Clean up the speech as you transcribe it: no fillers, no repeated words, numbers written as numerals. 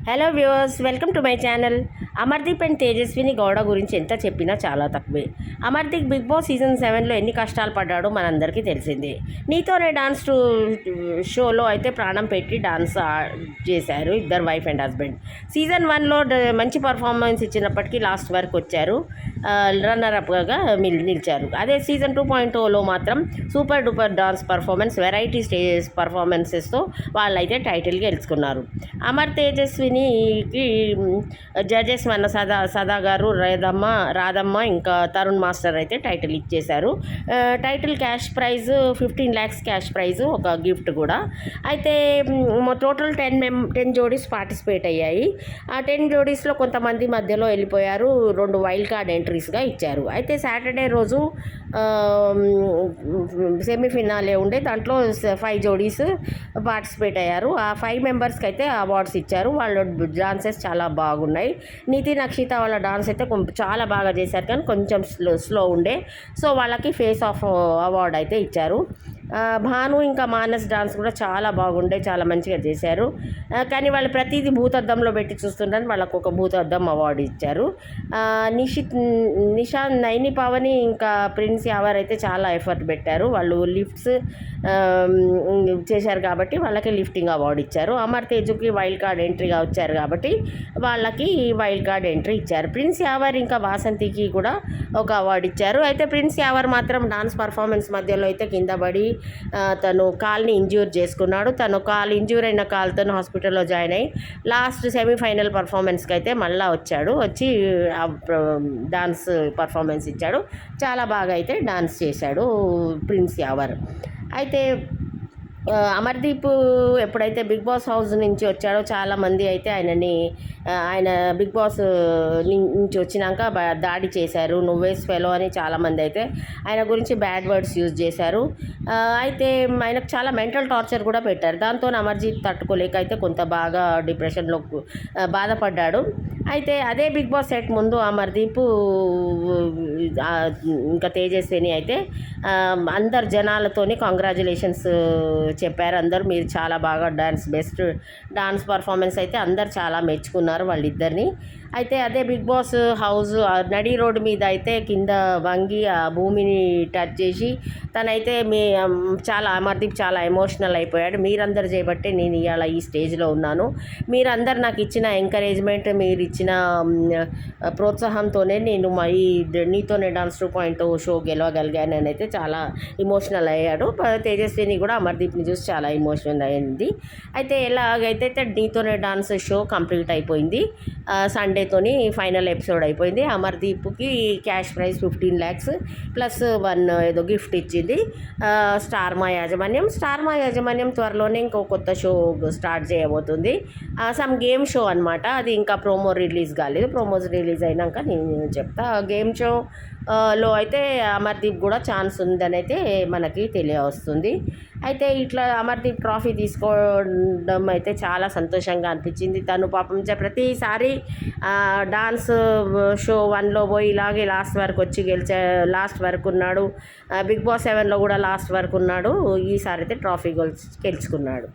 Hello viewers, welcome to my channel. Amardeep and Tejaswini Gowda గురించి ఎంత చెప్పినా చాలా తక్కువే. అమర్దీప్ బిగ్ బాస్ సీజన్ 7లో ఎన్ని కష్టాలు పడ్డాడో మనందరికీ తెలిసిందే. నీతోనే డాన్స్ షోలో అయితే ప్రాణం పెట్టి డాన్స్ చేశారు ఇద్దరు వైఫ్ అండ్ హస్బెండ్. సీజన్ 1లో మంచి పర్ఫార్మెన్స్ ఇచ్చినప్పటికీ లాస్ట్ వరకు వచ్చారు, రన్నర్ అప్గా నిలిచారు. అదే సీజన్ 2.0లో మాత్రం super duper dance performance, variety stage పర్ఫార్మెన్సెస్తో వాళ్ళైతే టైటిల్ గెలుచుకున్నారు. అమర్ తేజస్వినికి జడ్జెస్ మన సదా గారు, రాధమ్మ ఇంకా తరుణ్ మాస్టర్ అయితే టైటిల్ ఇచ్చేశారు. Title cash prize 15 lakhs cash prize, ఒక గిఫ్ట్ కూడా. అయితే టోటల్ 10 జోడీస్ పార్టిసిపేట్ అయ్యాయి. ఆ 10 జోడీస్లో కొంతమంది మధ్యలో వెళ్ళిపోయారు, 2 వైల్డ్ కార్డ్ ఎంట్రీస్గా ఇచ్చారు. అయితే సాటర్డే రోజు సెమీఫినాలే ఉండే, దాంట్లో 5 జోడీస్ పార్టిసిపేట్ అయ్యారు. ఆ 5 మెంబర్స్కి అయితే అవార్డ్స్ ఇచ్చారు. వాళ్ళ డాన్సెస్ చాలా బాగున్నాయి. నీతి నక్షిత వాళ్ళ డాన్స్ అయితే చాలా బాగా చేశారు, కానీ కొంచెం స్లో ఉండే. సో వాళ్ళకి ఫేస్ ఆఫ్ అవార్డ్ అయితే ఇచ్చారు. భాను ఇంకా మానస్ డాన్స్ కూడా చాలా బాగుండే, చాలా మంచిగా చేశారు. కానీ వాళ్ళు ప్రతిదీ భూతద్దంలో పెట్టి చూస్తుంటారు, వాళ్ళకు ఒక భూతద్దం అవార్డు ఇచ్చారు. నిషాంత్, నైని పవని ఇంకా ప్రిన్స్ యావర్ అయితే చాలా ఎఫర్ట్ పెట్టారు. వాళ్ళు లిఫ్ట్స్ చేశారు కాబట్టి వాళ్ళకి లిఫ్టింగ్ అవార్డు ఇచ్చారు. అమర్ తేజుకి వైల్డ్ కార్డ్ ఎంట్రీగా వచ్చారు కాబట్టి వాళ్ళకి వైల్డ్ కార్డ్ ఎంట్రీ ఇచ్చారు. ప్రిన్స్ యావర్ ఇంకా వాసంతికి కూడా ఒక అవార్డు ఇచ్చారు. అయితే ప్రిన్స్ యావర్ మాత్రం డాన్స్ పర్ఫార్మెన్స్ మధ్యలో అయితే కింద పడి తను కాల్ని ఇంజ్యూర్ చేసుకున్నాడు. తను ఇంజ్యూర్ అయిన కాల్తో హాస్పిటల్లో జాయిన్ అయ్యి లాస్ట్ సెమీఫైనల్ పర్ఫార్మెన్స్కి అయితే మళ్ళీ వచ్చి డాన్స్ పర్ఫార్మెన్స్ ఇచ్చాడు. చాలా బాగా అయితే డాన్స్ చేశాడు ప్రిన్స్ యావర్. అయితే అమర్దీప్ ఎప్పుడైతే బిగ్ బాస్ హౌస్ నుంచి వచ్చాడో చాలామంది అయితే ఆయన బిగ్ బాస్ నుంచి వచ్చినాక దాడి చేశారు. నువ్వేస్ ఫెలో అని చాలామంది అయితే ఆయన గురించి బ్యాడ్ వర్డ్స్ యూజ్ చేశారు. అయితే ఆయనకు చాలా మెంటల్ టార్చర్ కూడా పెట్టారు. దాంతో అమర్దీప్ తట్టుకోలేక అయితే కొంత బాగా డిప్రెషన్లో బాధపడ్డాడు. అయితే అదే బిగ్ బాస్ సెట్ ముందు అమర్దీప్ ఇంకా తేజస్విని అయితే అందరు జనాలతోని కంగ్రాచులేషన్స్ చెప్పారు. అందరూ మీరు చాలా బాగా బెస్ట్ డాన్స్ పర్ఫార్మెన్స్ అయితే అందరు చాలా మెచ్చుకున్నారు వాళ్ళిద్దరిని. అయితే అదే బిగ్ బాస్ హౌస్ నడి రోడ్డు మీద అయితే కింద వంగి ఆ భూమిని టచ్ చేసి తనైతే అమర్దీప్ చాలా ఎమోషనల్ అయిపోయాడు. మీరందరు చేయబట్టే నేను ఇవాళ ఈ స్టేజ్లో ఉన్నాను, మీరందరు నాకు ఇచ్చిన ఎంకరేజ్మెంట్, మీరు ఇచ్చిన ప్రోత్సాహంతోనే నేను ఈ నీతోనే డాన్స్ 2.0 షో గెలవగలిగాను అని అయితే చాలా ఎమోషనల్ అయ్యాడు. తేజస్విని కూడా అమర్దీప్ని చూసి చాలా ఎమోషనల్ అయింది. అయితే ఎలాగైతే నీతోనే డాన్స్ షో కంప్లీట్ అయిపోయింది. సండేతోని ఫైనల్ ఎపిసోడ్ అయిపోయింది. అమర్దీప్కి క్యాష్ ప్రైజ్ 15 lakhs ప్లస్ 1 ఏదో గిఫ్ట్ ఇచ్చింది స్టార్ మా యాజమాన్యం త్వరలోనే ఇంకో కొత్త షో స్టార్ట్ చేయబోతుంది. సమ్ గేమ్ షో అనమాట. అది ఇంకా ప్రోమో రిలీజ్ కాలేదు. ప్రోమోస్ రిలీజ్ అయినాక నేను చెప్తా. గేమ్ షోలో అయితే అమర్దీప్ కూడా ఛాన్స్ ఉందని అయితే మనకి తెలియవస్తుంది. అయితే ఇట్లా అమర్దీప్ ట్రాఫీ తీసుకోవడం అయితే చాలా సంతోషంగా అనిపించింది. తను పాపం ప్రతిసారి డాన్స్ షో 1లో పోయి ఇలాగే లాస్ట్ వరకు ఉన్నాడు. బిగ్ బాస్ 7లో కూడా లాస్ట్ వరకు ఉన్నాడు. ఈసారి అయితే ట్రాఫీ గెలుచుకున్నాడు.